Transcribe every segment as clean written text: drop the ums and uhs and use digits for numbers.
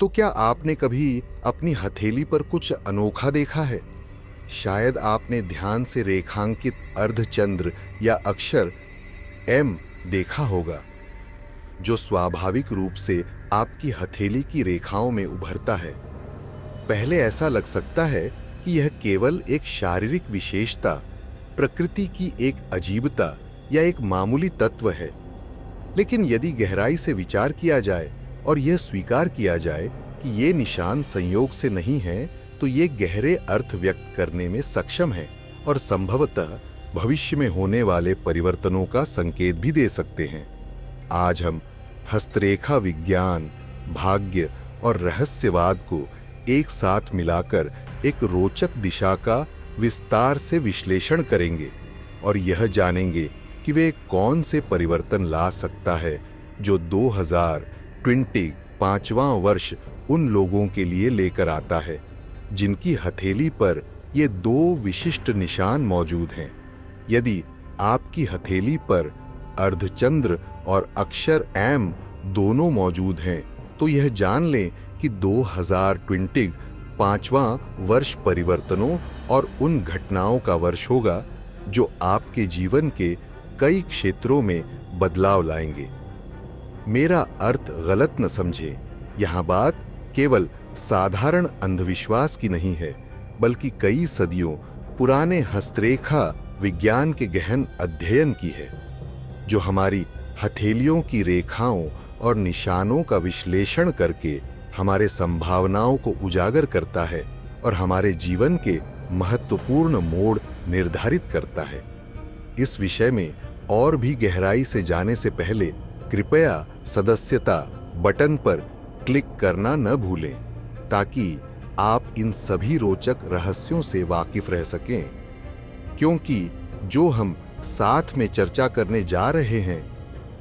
तो क्या आपने कभी अपनी हथेली पर कुछ अनोखा देखा है? शायद आपने ध्यान से रेखांकित अर्धचंद्र या अक्षर एम देखा होगा, जो स्वाभाविक रूप से आपकी हथेली की रेखाओं में उभरता है। पहले ऐसा लग सकता है कि यह केवल एक शारीरिक विशेषता, प्रकृति की एक अजीबता या एक मामूली तत्व है। लेकिन यदि गहराई से विचार किया जाए और यह स्वीकार किया जाए कि ये निशान संयोग से नहीं है, तो ये गहरे अर्थ व्यक्त करने में सक्षम है और संभवतः भविष्य में होने वाले परिवर्तनों का संकेत भी दे सकते हैं। आज हम हस्तरेखा विज्ञान, भाग्य और रहस्यवाद को एक साथ मिलाकर एक रोचक दिशा का विस्तार से विश्लेषण करेंगे और यह जानेंगे कि वे कौन से परिवर्तन ला सकता है जो 2020 पांचवां वर्ष उन लोगों के लिए लेकर आता है जिनकी हथेली पर ये दो विशिष्ट निशान मौजूद हैं। यदि आपकी हथेली पर अर्धचंद्र और अक्षर एम दोनों मौजूद हैं, तो यह जान लें कि 2020 पांचवां वर्ष परिवर्तनों और उन घटनाओं का वर्ष होगा जो आपके जीवन के कई क्षेत्रों में बदलाव लाएंगे। मेरा अर्थ गलत न समझे, यहां बात केवल साधारण अंधविश्वास की नहीं है, बल्कि कई सदियों पुराने हस्तरेखा विज्ञान के गहन अध्ययन की है, जो हमारी हथेलियों की रेखाओं और निशानों का विश्लेषण करके हमारे संभावनाओं को उजागर करता है और हमारे जीवन के महत्वपूर्ण मोड़ निर्धारित करता है। इस विषय में और भी गहराई से जाने से पहले कृपया सदस्यता बटन पर क्लिक करना न भूलें, ताकि आप इन सभी रोचक रहस्यों से वाकिफ रह सकें। क्योंकि जो हम साथ में चर्चा करने जा रहे हैं,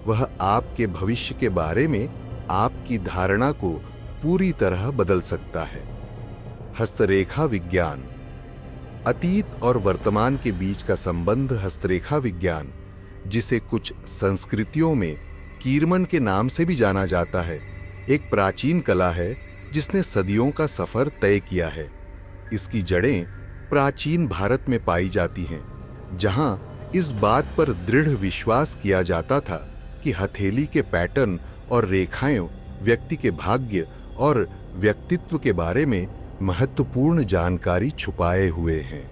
वह आपके भविष्य के बारे में आपकी धारणा को पूरी तरह बदल सकता है। हस्तरेखा विज्ञान। अतीत और वर्तमान के बीच का संबंध हस्तरेखा विज्ञान, जिसे कुछ संस्कृतियों में कीर्मन के नाम से भी जाना जाता है, एक प्राचीन कला है जिसने सदियों का सफर तय किया है। इसकी जड़ें प्राचीन भारत में पाई जाती हैं, जहां इस बात पर दृढ़ विश्वास किया जाता था कि हथेली के पैटर्न और रेखाएं व्यक्ति के भाग्य और व्यक्तित्व के बारे में महत्वपूर्ण जानकारी छुपाए हुए हैं।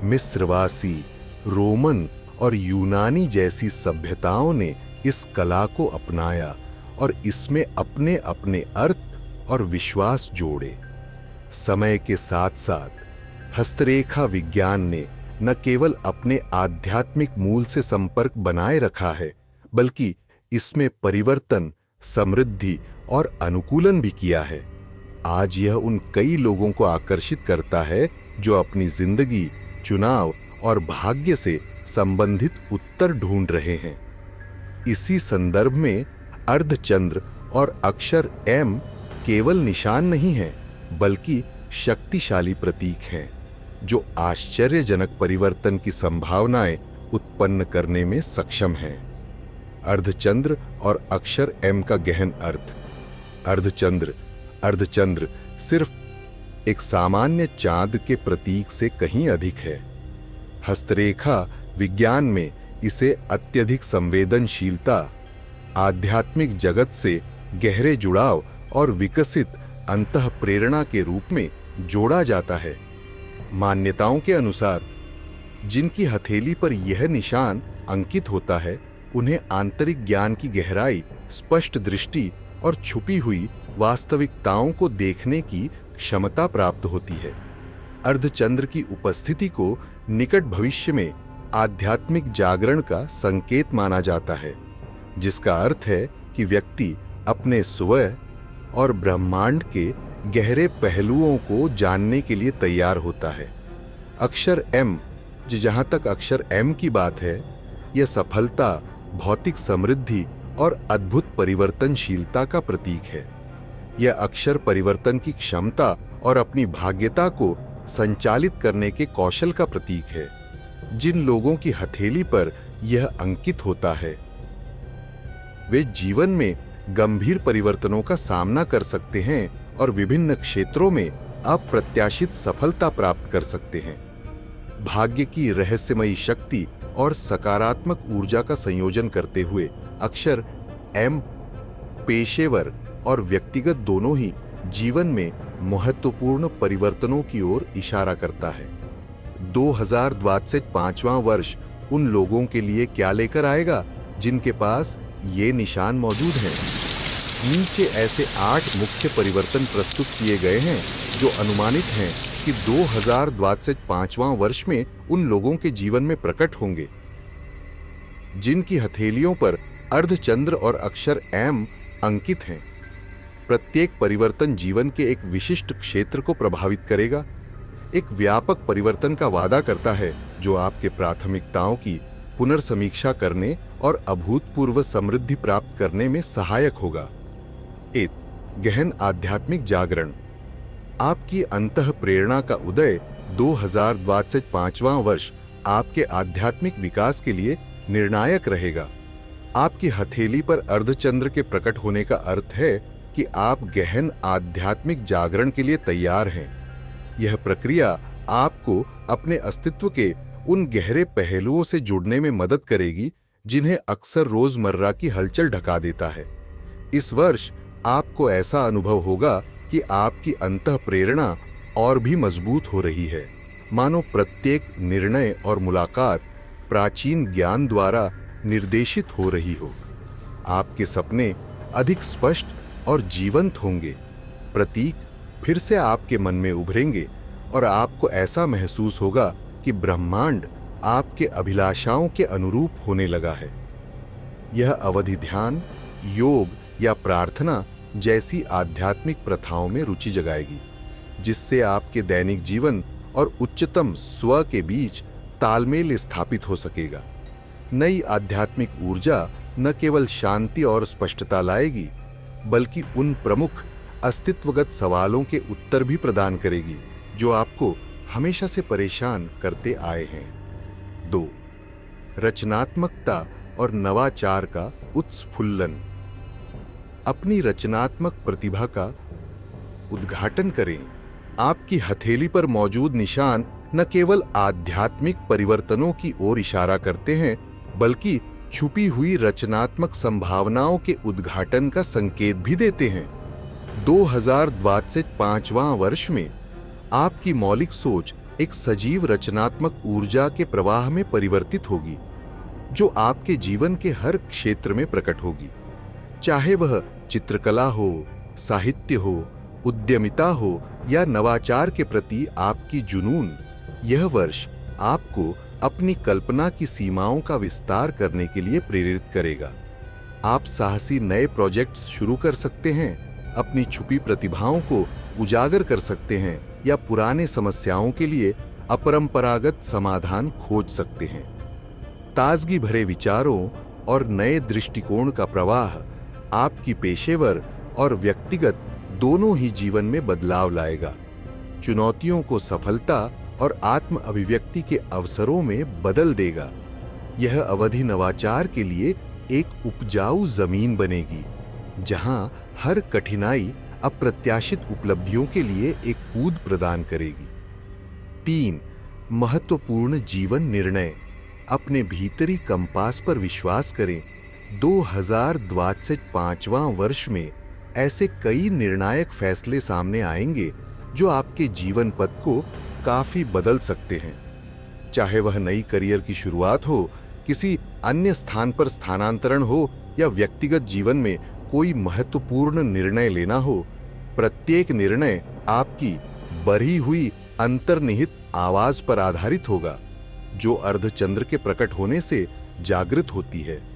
मिस्रवासी, रोमन और यूनानी जैसी सभ्यताओं ने इस कला को अपनाया और इसमें अपने अपने अर्थ और विश्वास जोड़े। समय के साथ साथ हस्तरेखा विज्ञान ने न केवल अपने आध्यात्मिक मूल से संपर्क बनाए रखा है, बल्कि इसमें परिवर्तन, समृद्धि और अनुकूलन भी किया है। आज यह उन कई लोगों को आकर्षित करता है जो अपनी जिंदगी, चुनाव और भाग्य से संबंधित उत्तर ढूंढ रहे हैं। इसी संदर्भ में अर्धचंद्र और अक्षर एम केवल निशान नहीं है, बल्कि शक्तिशाली प्रतीक हैं, जो आश्चर्यजनक परिवर्तन की संभावनाएं उत्पन्न करने में सक्षम हैं। अर्धचंद्र और अक्षर एम का गहन अर्थ। अर्धचंद्र सिर्फ एक सामान्य चांद के प्रतीक से कहीं अधिक है। हस्तरेखा विज्ञान में इसे अत्यधिक संवेदनशीलता, आध्यात्मिक जगत से गहरे जुड़ाव और विकसित अंतः प्रेरणा के रूप में जोड़ा जाता है। मान्यताओं के अनुसार जिनकी हथेली पर यह निशान अंकित होता है, उन्हें आंतरिक ज्ञान की गहराई, स्पष्ट दृष्टि और छुपी हुई वास्तविकताओं को देखने की क्षमता प्राप्त होती है। अर्धचंद्र की उपस्थिति को निकट भविष्य में आध्यात्मिक जागरण का संकेत माना जाता है, जिसका अर्थ है कि व्यक्ति अपने स्वयं और ब्रह्मांड के गहरे पहलुओं को जानने के लिए तैयार होता है। अक्षर एम, जहां तक अक्षर एम की बात है, यह सफलता, भौतिक समृद्धि और अद्भुत परिवर्तनशीलता का प्रतीक है। यह अक्षर परिवर्तन की क्षमता और अपनी भाग्यता को संचालित करने के कौशल का प्रतीक है। जिन लोगों की हथेली पर यह अंकित होता है, वे जीवन में गंभीर परिवर्तनों का सामना कर सकते हैं और विभिन्न क्षेत्रों में अप्रत्याशित सफलता प्राप्त कर सकते हैं। भाग्य की रहस्यमयी शक्ति और सकारात्मक ऊर्जा का संयोजन करते हुए अक्षर एम पेशेवर और व्यक्तिगत दोनों ही जीवन में महत्वपूर्ण परिवर्तनों की ओर इशारा करता है। 2025वां वर्ष उन लोगों के लिए क्या लेकर आएगा जिनके पास ये निशान मौजूद हैं। नीचे ऐसे 8 मुख्य परिवर्तन प्रस्तुत किए गए हैं जो अनुमानित हैं कि 2025वां वर्ष में उन लोगों के जीवन में प्रकट होंगे जिनकी हथेलियों पर अर्धचंद्र और अक्षर एम अंकित हैं। प्रत्येक परिवर्तन जीवन के एक विशिष्ट क्षेत्र को प्रभावित करेगा, एक व्यापक परिवर्तन का वादा करता है जो आपके प्राथमिकताओं की पुनर्समीक्षा करने और अभूतपूर्व समृद्धि प्राप्त करने में सहायक होगा। एक गहन आध्यात्मिक जागरण। आपकी अंतः प्रेरणा का उदय 2025वां वर्ष आपके आध्यात्मिक विकास के लिए निर्णायक रहेगा। आपकी हथेली पर अर्धचंद्र के प्रकट होने का अर्थ है कि आप गहन आध्यात्मिक जागरण के लिए तैयार हैं। यह प्रक्रिया आपको अपने अस्तित्व के उन गहरे पहलुओं से जुड़ने में मदद करेगी जिन्हें अक्सर रोजमर्रा की हलचल ढका देता है। इस वर्ष आपको ऐसा अनुभव होगा कि आपकी अंतः प्रेरणा और भी मजबूत हो रही है, मानो प्रत्येक निर्णय और मुलाकात प्राचीन ज्ञान द्वारा निर्देशित हो रही हो। आपके सपने अधिक स्पष्ट और जीवंत होंगे, प्रतीक फिर से आपके मन में उभरेंगे और आपको ऐसा महसूस होगा कि ब्रह्मांड आपके अभिलाषाओं के अनुरूप होने लगा है। यह अवधि ध्यान, योग या प्रार्थना जैसी आध्यात्मिक प्रथाओं में रुचि जगाएगी, जिससे आपके दैनिक जीवन और उच्चतम स्व के बीच तालमेल स्थापित हो सकेगा। नई आध्यात्मिक ऊर्जा न केवल शांति और स्पष्टता लाएगी, बल्कि उन प्रमुख अस्तित्वगत सवालों के उत्तर भी प्रदान करेगी जो आपको हमेशा से परेशान करते आए हैं। 2. रचनात्मकता और नवाचार का उत्स्फुल्लन। अपनी रचनात्मक प्रतिभा का उद्घाटन करें। आपकी हथेली पर मौजूद निशान न केवल आध्यात्मिक परिवर्तनों की ओर इशारा करते हैं, बल्कि छुपी हुई रचनात्मक संभावनाओं के उद्घाटन का संकेत भी देते हैं। 2025वां वर्ष में आपकी मौलिक सोच एक सजीव रचनात्मक ऊर्जा के प्रवाह में परिवर्तित होगी, जो आपके जीवन के हर क्षेत्र में प्रकट होगी। चाहे वह चित्रकला हो, साहित्य हो, उद्यमिता हो या नवाचार के प्रति आपकी जुनून, यह वर्ष आपको अपनी कल्पना की सीमाओं का विस्तार करने के लिए प्रेरित करेगा। आप साहसी नए प्रोजेक्ट्स शुरू कर सकते हैं, अपनी छुपी प्रतिभाओं को उजागर कर सकते हैं या पुराने समस्याओं के लिए अपरंपरागत समाधान खोज सकते हैं। ताजगी भरे विचारों और नए दृष्टिकोण का प्रवाह आपकी पेशेवर और व्यक्तिगत दोनों ही जीवन में बदलाव लाएगा, चुनौतियों को सफलता और आत्म अभिव्यक्ति के अवसरों में बदल देगा। यह अवधि नवाचार के लिए एक उपजाऊ जमीन बनेगी, जहां हर कठिनाई अप्रत्याशित उपलब्धियों के लिए एक कूद प्रदान करेगी। 3. महत्वपूर्ण जीवन निर्णय। अपने भीतरी कंपास पर विश्वास करें। 2025वां वर्ष में ऐसे कई निर्णायक फैसले सामने आएंगे जो आपके जीवन पथ को काफी बदल सकते हैं। चाहे वह नई करियर की शुरुआत हो, किसी अन्य स्थान पर स्थानांतरण हो या व्यक्तिगत जीवन में कोई महत्वपूर्ण निर्णय लेना हो, प्रत्येक निर्णय आपकी बढ़ी हुई अंतर्निहित आवाज पर आधारित होगा, जो अर्धचंद्र के प्रकट होने से जागृत होती है।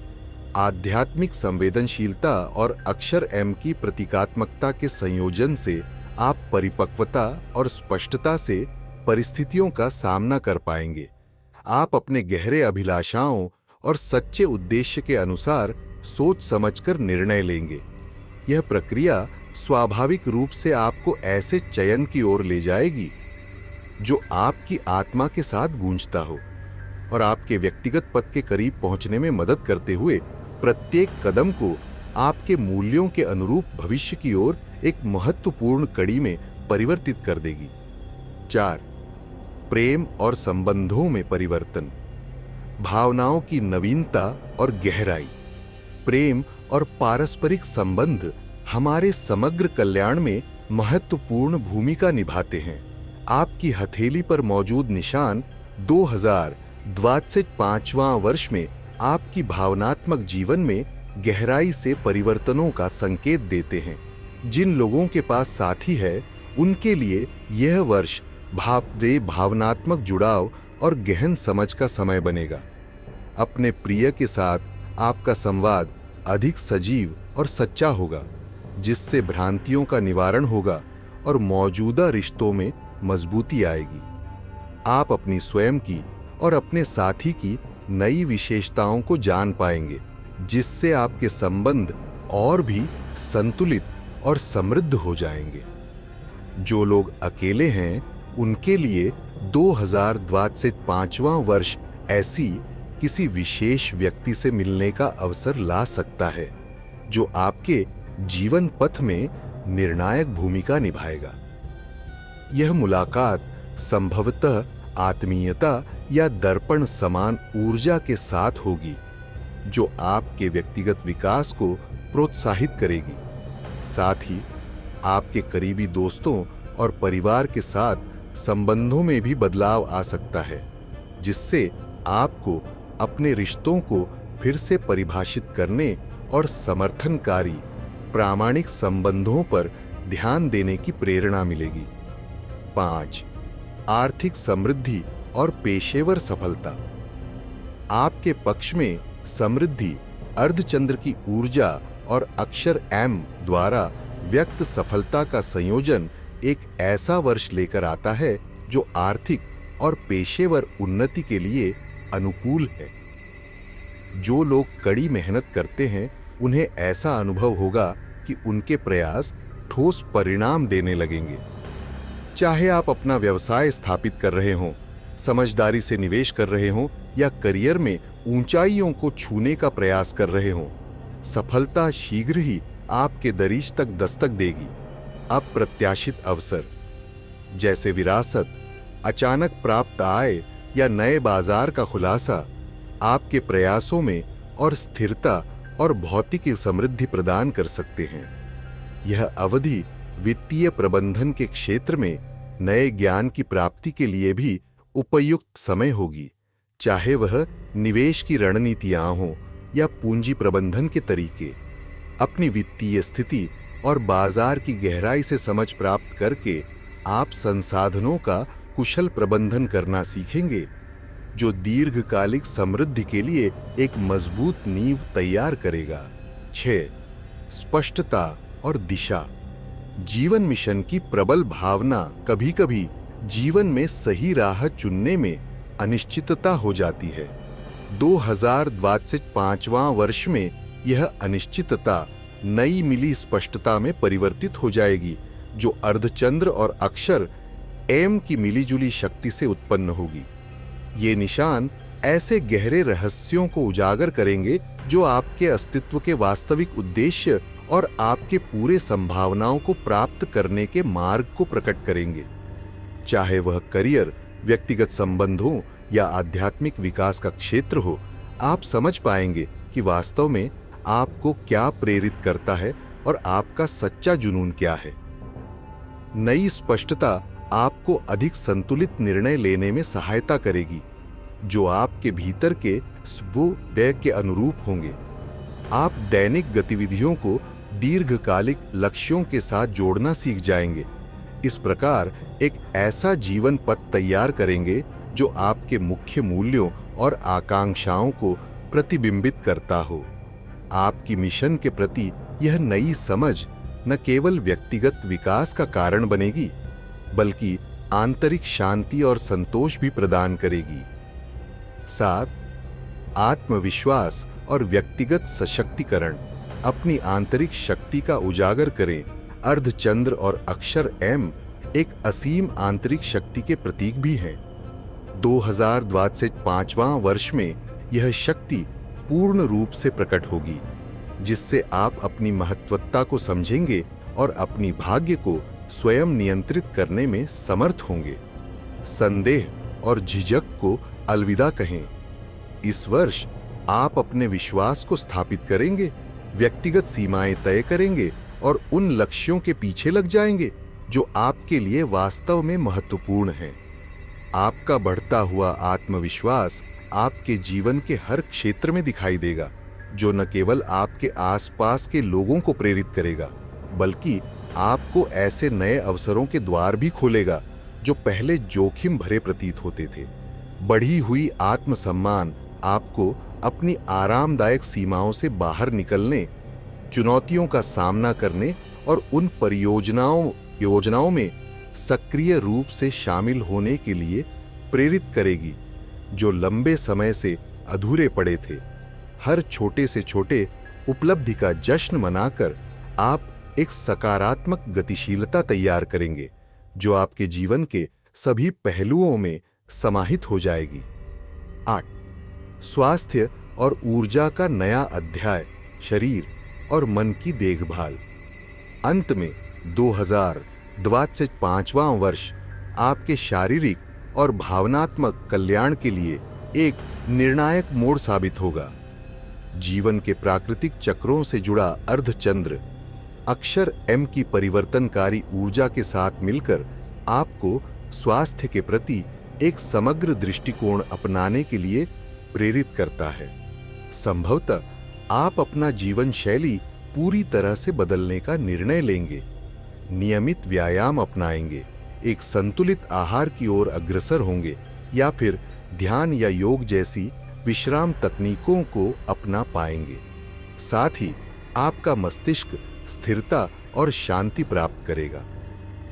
आध्यात्मिक संवेदनशीलता और अक्षर एम की प्रतीकात्मकता के संयोजन से आप परिपक्वता और स्पष्टता से परिस्थितियों का सामना कर पाएंगे। आप अपने गहरे अभिलाषाओं और सच्चे उद्देश्य के अनुसार सोच समझकर निर्णय लेंगे। यह प्रक्रिया स्वाभाविक रूप से आपको ऐसे चयन की ओर ले जाएगी जो आपकी आत्मा के साथ गूंजता हो और आपके व्यक्तिगत पथ के करीब पहुंचने में मदद करते हुए प्रत्येक कदम को आपके मूल्यों के अनुरूप भविष्य की ओर एक महत्वपूर्ण कड़ी में परिवर्तित कर देगी। 4. प्रेम और संबंधों में परिवर्तन। भावनाओं की नवीनता और गहराई। प्रेम और पारस्परिक संबंध हमारे समग्र कल्याण में महत्वपूर्ण भूमिका निभाते हैं। आपकी हथेली पर मौजूद निशान 2025वां वर्ष में आपकी भावनात्मक जीवन में गहराई से परिवर्तनों का संकेत देते हैं। जिन लोगों के पास साथी है, उनके लिए यह वर्ष भावनात्मक जुड़ाव और गहन समझ का समय बनेगा। अपने प्रिय के साथ आपका संवाद अधिक सजीव और सच्चा होगा, जिससे भ्रांतियों का निवारण होगा और मौजूदा रिश्तों में मजबूती आएगी। आप अपनी स्वयं की और अपने साथी की नई विशेषताओं को जान पाएंगे, जिससे आपके संबंध और भी संतुलित और समृद्ध हो जाएंगे। जो लोग अकेले हैं, उनके लिए 2025वां वर्ष ऐसी किसी विशेष व्यक्ति से मिलने का अवसर ला सकता है, जो आपके जीवन पथ में निर्णायक भूमिका निभाएगा। यह मुलाकात संभवतः आत्मीयता या दर्पण समान ऊर्जा के साथ होगी, जो आपके व्यक्तिगत विकास को प्रोत्साहित करेगी। साथ ही आपके करीबी दोस्तों और परिवार के साथ संबंधों में भी बदलाव आ सकता है, जिससे आपको अपने रिश्तों को फिर से परिभाषित करने और समर्थनकारी प्रामाणिक संबंधों पर ध्यान देने की प्रेरणा मिलेगी। 5. आर्थिक समृद्धि और पेशेवर सफलता। आपके पक्ष में समृद्धि अर्धचंद्र की ऊर्जा और अक्षर एम द्वारा व्यक्त सफलता का संयोजन एक ऐसा वर्ष लेकर आता है जो आर्थिक और पेशेवर उन्नति के लिए अनुकूल है। जो लोग कड़ी मेहनत करते हैं, उन्हें ऐसा अनुभव होगा कि उनके प्रयास ठोस परिणाम देने लगेंगे। चाहे आप अपना व्यवसाय स्थापित कर रहे हों, समझदारी से निवेश कर रहे हों या करियर में ऊंचाइयों को छूने का प्रयास कर रहे हों, सफलता शीघ्र ही आपके दरीच तक दस्तक देगी। अप्रत्याशित अवसर जैसे विरासत, अचानक प्राप्त आय या नए बाजार का खुलासा आपके प्रयासों में और स्थिरता और भौतिक समृद्धि प्रदान कर सकते हैं। यह अवधि वित्तीय प्रबंधन के क्षेत्र में नए ज्ञान की प्राप्ति के लिए भी उपयुक्त समय होगी, चाहे वह निवेश की रणनीतियां हों या पूंजी प्रबंधन के तरीके। अपनी वित्तीय स्थिति और बाजार की गहराई से समझ प्राप्त करके आप संसाधनों का कुशल प्रबंधन करना सीखेंगे, जो दीर्घकालिक समृद्धि के लिए एक मजबूत नींव तैयार करेगा। 6. स्पष्टता और दिशा। जीवन मिशन की प्रबल भावना कभी-कभी जीवन में सही राह चुनने में अनिश्चितता हो जाती है। 2025वां वर्ष में यह अनिश्चितता नई मिली स्पष्टता में परिवर्तित हो जाएगी, जो अर्धचंद्र और अक्षर एम की मिलीजुली शक्ति से उत्पन्न होगी। ये निशान ऐसे गहरे रहस्यों को उजागर करेंगे जो आपके अस्तित्व के वास्तविक उद्देश्य और आपके पूरे संभावनाओं को प्राप्त करने के मार्ग को प्रकट करेंगे। चाहे वह करियर, व्यक्तिगत संबंधों या आध्यात्मिक विकास का क्षेत्र हो, आप समझ पाएंगे कि वास्तव में आपको क्या प्रेरित करता है और आपका सच्चा जुनून क्या है। नई स्पष्टता आपको अधिक संतुलित निर्णय लेने में सहायता करेगी, जो आपके भीतर के स्वयं के अनुरूप होंगे। आप दैनिक गतिविधियों को दीर्घकालिक लक्ष्यों के साथ जोड़ना सीख जाएंगे। इस प्रकार एक ऐसा जीवन पथ तैयार करेंगे जो आपके मुख्य मूल्यों और आकांक्षाओं को प्रतिबिंबित करता हो। आपकी मिशन के प्रति यह नई समझ न केवल व्यक्तिगत विकास का कारण बनेगी, बल्कि आंतरिक शांति और संतोष भी प्रदान करेगी। 7. आत्मविश्वास और व्यक्तिगत सशक्तिकरण। अपनी आंतरिक शक्ति का उजागर करें। अर्धचंद्र और अक्षर एम एक असीम आंतरिक शक्ति के प्रतीक भी हैं। 2025वां वर्ष में यह शक्ति पूर्ण रूप से प्रकट होगी। जिससे आप अपनी महत्वता को समझेंगे और अपनी भाग्य को स्वयं नियंत्रित करने में समर्थ होंगे। संदेह और झिझक को अलविदा कहें। इस वर्ष आप अपने विश्वास को स्थापित करेंगे, व्यक्तिगत सीमाएं तय करेंगे और उन लक्ष्यों के पीछे लग जाएंगे जो आपके लिए वास्तव में महत्वपूर्ण हैं। आपका बढ़ता हुआ आत्मविश्वास आपके जीवन के हर क्षेत्र में दिखाई देगा, जो न केवल आपके आसपास के लोगों को प्रेरित करेगा, बल्कि आपको ऐसे नए अवसरों के द्वार भी खोलेगा जो पहले जोखिम भरे प्रतीत होते थे। बढ़ी हुई आत्मसम्मान आपको अपनी आरामदायक सीमाओं से बाहर निकलने, चुनौतियों का सामना करने और उन योजनाओं में सक्रिय रूप से शामिल होने के लिए प्रेरित करेगी जो लंबे समय से अधूरे पड़े थे। हर छोटे से छोटे उपलब्धि का जश्न मनाकर आप एक सकारात्मक गतिशीलता तैयार करेंगे जो आपके जीवन के सभी पहलुओं में समाहित हो जाएगी। 8. स्वास्थ्य और ऊर्जा का नया अध्याय, शरीर और मन की देखभाल। अंत में 2025वां वर्ष आपके शारीरिक और भावनात्मक कल्याण के लिए एक निर्णायक मोड़ साबित होगा। जीवन के प्राकृतिक चक्रों से जुड़ा अर्धचंद्र अक्षर एम की परिवर्तनकारी ऊर्जा के साथ मिलकर आपको स्वास्थ्य के प्रति एक समग्र दृष्टिकोण अपनाने के लिए प्रेरित करता है। संभवतः आप अपना जीवन शैली पूरी तरह से बदलने का निर्णय लेंगे, नियमित व्यायाम अपनाएंगे, एक संतुलित आहार की ओर अग्रसर होंगे या फिर ध्यान या योग जैसी विश्राम तकनीकों को अपना पाएंगे। साथ ही आपका मस्तिष्क स्थिरता और शांति प्राप्त करेगा।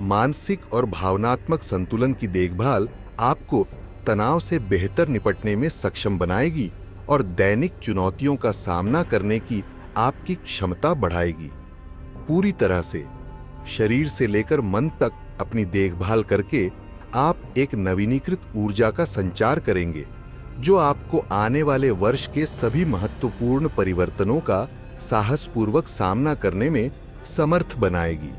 मानसिक और भावनात्मक संतुलन की देखभाल आपको तनाव से बेहतर निपटने में सक्षम बनाएगी और दैनिक चुनौतियों का सामना करने की आपकी क्षमता बढ़ाएगी। पूरी तरह से शरीर से लेकर मन तक अपनी देखभाल करके आप एक नवीनीकृत ऊर्जा का संचार करेंगे जो आपको आने वाले वर्ष के सभी महत्वपूर्ण परिवर्तनों का साहसपूर्वक सामना करने में समर्थ बनाएगी।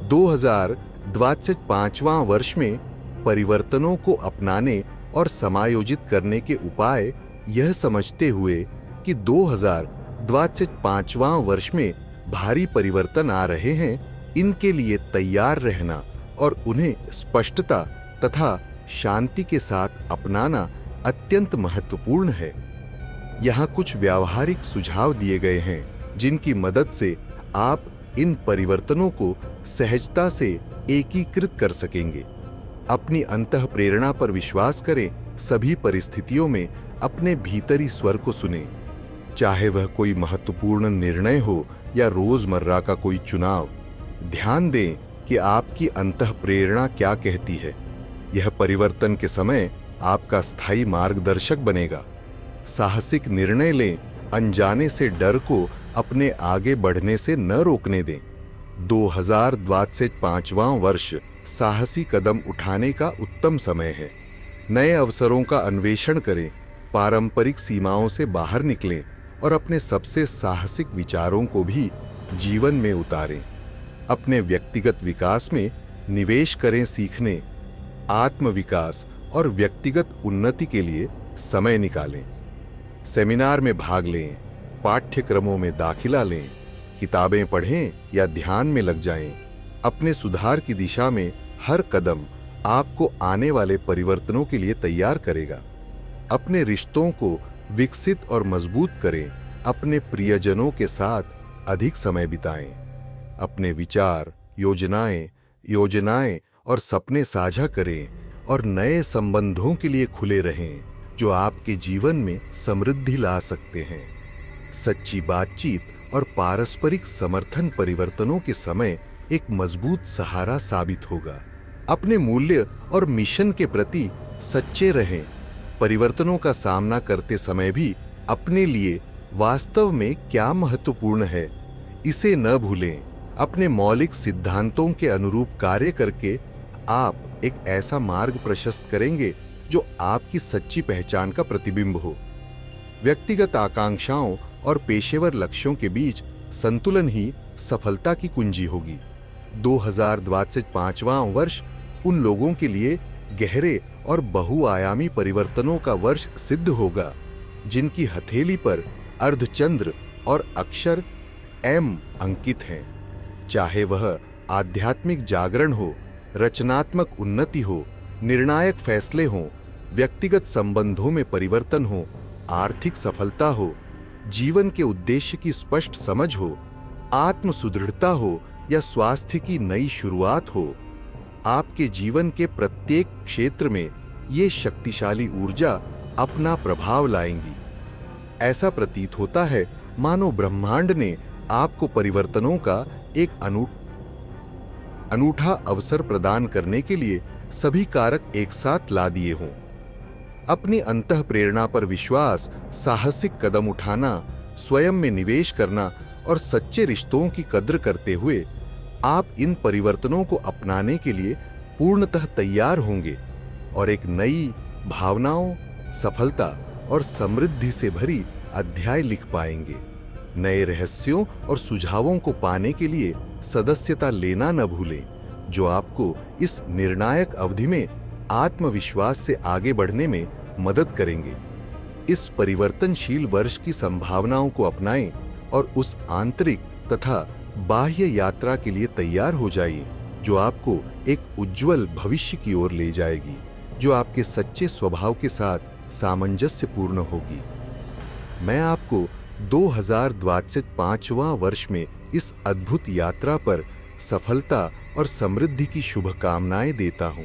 2025वां वर्ष में परिवर्तनों को अपनाने और समायोजित करने के उपाय यह समझते हुए कि 2025वां वर्ष में भारी परिवर्तन आ रहे हैं, इनके लिए तैयार रहना और उन्हें स्पष्टता तथा शांति के साथ अपनाना अत्यंत महत्वपूर्ण है। यहाँ कुछ व्यावहारिक सुझाव दिए गए हैं जिनकी मदद से आप इन परिवर्तनों को सहजता से एकीकृत कर सकेंगे। अपनी अंतः प्रेरणा पर विश्वास करें, सभी परिस्थितियों में अपने भीतरी स्वर को सुनें, चाहे वह कोई महत्वपूर्ण निर्णय हो या रोजमर्रा का कोई चुनाव। ध्यान दें कि आपकी अंतः प्रेरणा क्या कहती है। यह परिवर्तन के समय आपका स्थायी मार्गदर्शक बनेगा। साहसिक निर्णय लें, अनजाने से डर को अपने आगे बढ़ने से न रोकने दें। 2025वां वर्ष साहसी कदम उठाने का उत्तम समय है। नए अवसरों का अन्वेषण करें, पारंपरिक सीमाओं से बाहर निकलें और अपने सबसे साहसिक विचारों को भी जीवन में उतारें। अपने व्यक्तिगत विकास में निवेश करें, सीखने, आत्मविकास और व्यक्तिगत उन्नति के लिए समय निकालें। सेमिनार में भाग लें, पाठ्यक्रमों में दाखिला लें, किताबें पढ़ें या ध्यान में लग जाएं। अपने सुधार की दिशा में हर कदम आपको आने वाले परिवर्तनों के लिए तैयार करेगा। अपने रिश्तों को विकसित और मजबूत करें, अपने प्रियजनों के साथ अधिक समय बिताएं। अपने विचार, योजनाएं और सपने साझा करें और नए संबंधों के लिए खुले रहें जो आपके जीवन में समृद्धि ला सकते हैं। सच्ची बातचीत और पारस्परिक समर्थन परिवर्तनों के समय एक मजबूत सहारा साबित होगा। अपने मूल्य और मिशन के प्रति सच्चे रहें। परिवर्तनों का सामना करते समय भी अपने लिए वास्तव में क्या महत्वपूर्ण है, इसे न भूलें। अपने मौलिक सिद्धांतों के अनुरूप कार्य करके आप एक ऐसा मार्ग प्रशस्त करेंगे जो आपकी सच्ची पहचान का प्रतिबिंब हो। व्यक्तिगत आकांक्षाओं और पेशेवर लक्ष्यों के बीच संतुलन ही सफलता की कुंजी होगी। 2025वां वर्ष उन लोगों के लिए गहरे और बहुआयामी परिवर्तनों का वर्ष सिद्ध होगा जिनकी हथेली पर अर्धचंद्र और अक्षर एम अंकित हैं। चाहे वह आध्यात्मिक जागरण हो, रचनात्मक उन्नति हो, निर्णायक फैसले हों, व्यक्तिगत संबंधों में परिवर्तन हो, आर्थिक सफलता हो, जीवन के उद्देश्य की स्पष्ट समझ हो, आत्म सुदृढ़ता हो या स्वास्थ्य की नई शुरुआत हो, आपके जीवन के प्रत्येक क्षेत्र में ये शक्तिशाली ऊर्जा अपना प्रभाव लाएंगी। ऐसा प्रतीत होता है मानो ब्रह्मांड ने आपको परिवर्तनों का एक अनूठा अवसर प्रदान करने के लिए सभी कारक एक साथ ला दिए हों। अपनी अंतः प्रेरणा पर विश्वास, साहसिक कदम उठाना, स्वयं में निवेश करना और सच्चे रिश्तों की कद्र करते हुए आप इन परिवर्तनों को अपनाने के लिए पूर्णतः तैयार होंगे और एक नई भावनाओं, सफलता और समृद्धि से भरी अध्याय लिख पाएंगे। नए रहस्यों और सुझावों को पाने के लिए सदस्यता लेना न भूलें, जो आपको इस निर्णायक अवधि में आत्मविश्वास से आगे बढ़ने में मदद करेंगे। इस परिवर्तनशील वर्ष की संभावनाओं को अपनाएं और उस आंतरिक तथा बाह्य यात्रा के लिए तैयार हो जाइए जो आपको एक उज्जवल भविष्य की ओर ले जाएगी, जो आपके सच्चे स्वभाव के साथ सामंजस्यपूर्ण होगी। मैं आपको 2025वां वर्ष में इस अद्भुत यात्रा पर सफलता और समृद्धि की शुभकामनाएं देता हूं।